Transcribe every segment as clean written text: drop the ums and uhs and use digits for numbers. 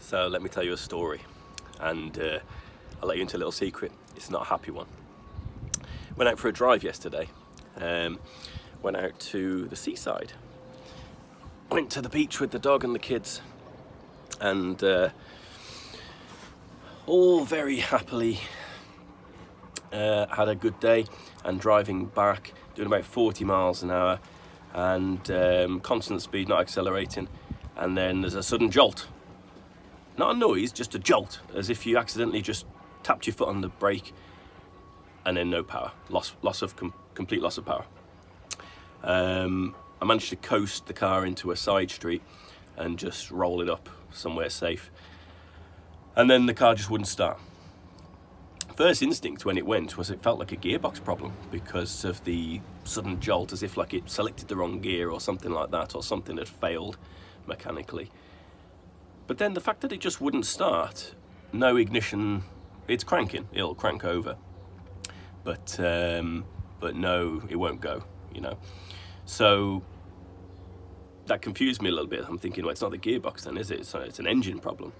So let me tell you a story, and I'll let you into a little secret. It's not a happy one. Went out for a drive yesterday. Went out to the seaside. Went to the beach with the dog and the kids, and all very happily had a good day. And driving back, doing about 40 miles an hour, and constant speed, not accelerating. And then there's a sudden jolt. Not a noise, just a jolt, as if you accidentally just tapped your foot on the brake, and then no power, complete loss of power. I managed to coast the car into a side street and just roll it up somewhere safe. And then the car just wouldn't start. First instinct when it went was it felt like a gearbox problem because of the sudden jolt, as if like it selected the wrong gear or something like that, or something had failed mechanically. But then the fact that it just wouldn't start, no ignition, it's cranking, it'll crank over, but no, it won't go, you know. So that confused me a little bit. I'm thinking, well, it's not the gearbox then, is it? So it's an engine problem.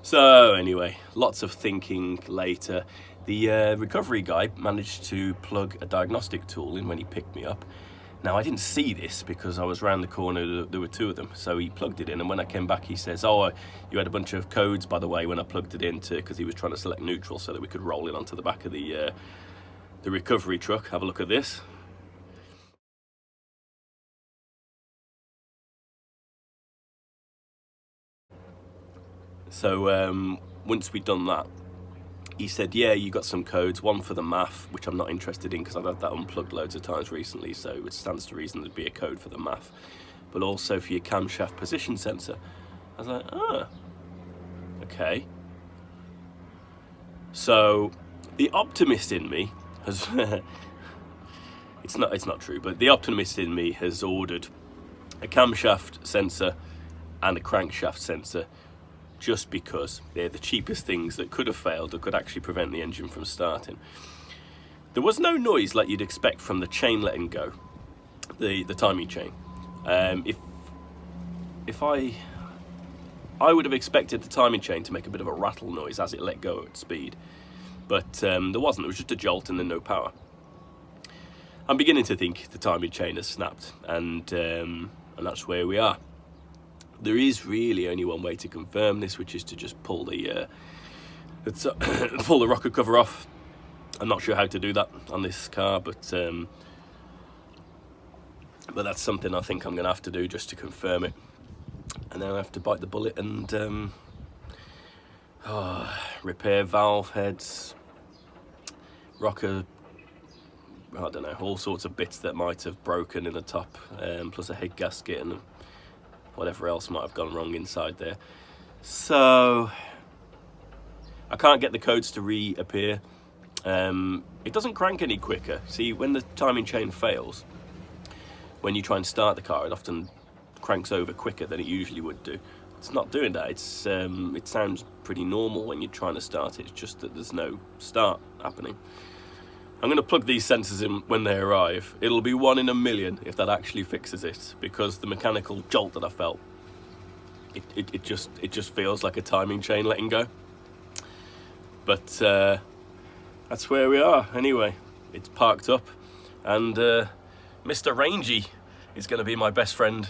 So anyway, lots of thinking later. The recovery guy managed to plug a diagnostic tool in when he picked me up. Now, I didn't see this because I was round the corner, there were two of them. So he plugged it in, and when I came back, he says, oh, you had a bunch of codes, by the way, when I plugged it in, because he was trying to select neutral so that we could roll it onto the back of the recovery truck. Have a look at this. So once we'd done that, he said, yeah, you got some codes, one for the MAF, which I'm not interested in because I've had that unplugged loads of times recently, so it stands to reason there'd be a code for the MAF, but also for your camshaft position sensor. I was like, ah, okay. So the optimist in me has, it's not true, but the optimist in me has ordered a camshaft sensor and a crankshaft sensor, just because they're the cheapest things that could have failed or could actually prevent the engine from starting. There was no noise like you'd expect from the chain letting go, the timing chain. If I would have expected the timing chain to make a bit of a rattle noise as it let go at speed, but there wasn't. It was just a jolt and then no power. I'm beginning to think the timing chain has snapped, and that's where we are. There is really only one way to confirm this, which is to just pull the pull the rocker cover off. I'm not sure how to do that on this car, but that's something I think I'm going to have to do just to confirm it. And then I have to bite the bullet and repair valve heads, rocker, I don't know, all sorts of bits that might have broken in the top, plus a head gasket and whatever else might have gone wrong inside there. So I can't get the codes to reappear. It doesn't crank any quicker. See, when the timing chain fails, when you try and start the car, it often cranks over quicker than it usually would do. It's not doing that. It's it sounds pretty normal when you're trying to start it. It's just that there's no start happening. I'm going to plug these sensors in when they arrive. It'll be 1 in a million if that actually fixes it, because the mechanical jolt that I felt, it just feels like a timing chain letting go. But that's where we are. Anyway, it's parked up, and Mr. Rangy is going to be my best friend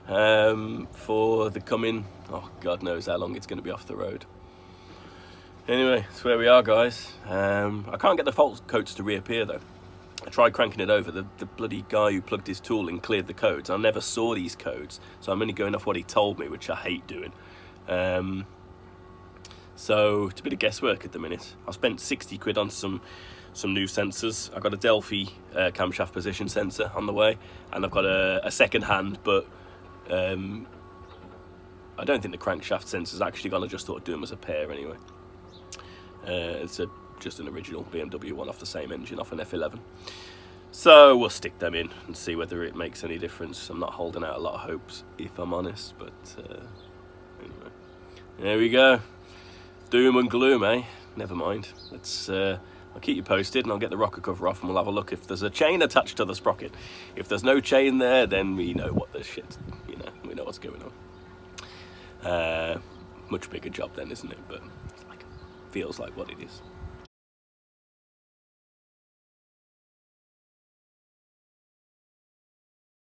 for the coming, oh, God knows how long it's going to be off the road. Anyway, that's where we are, guys. I can't get the fault codes to reappear, though. I tried cranking it over. The bloody guy who plugged his tool in cleared the codes. I never saw these codes, so I'm only going off what he told me, which I hate doing. So it's a bit of guesswork at the minute. I spent 60 quid on some new sensors. I've got a Delphi camshaft position sensor on the way, and I've got a second hand, but I don't think the crankshaft sensor's actually gone. I just thought I'd do them as a pair anyway. It's just an original BMW one off the same engine, off an F11. So we'll stick them in and see whether it makes any difference. I'm not holding out a lot of hopes, if I'm honest, but anyway. There we go. Doom and gloom, eh? Never mind. I'll keep you posted, and I'll get the rocker cover off, and we'll have a look if there's a chain attached to the sprocket. If there's no chain there, then we know what the shit, we know what's going on. much bigger job then, isn't it? But it's like, feels like what it is.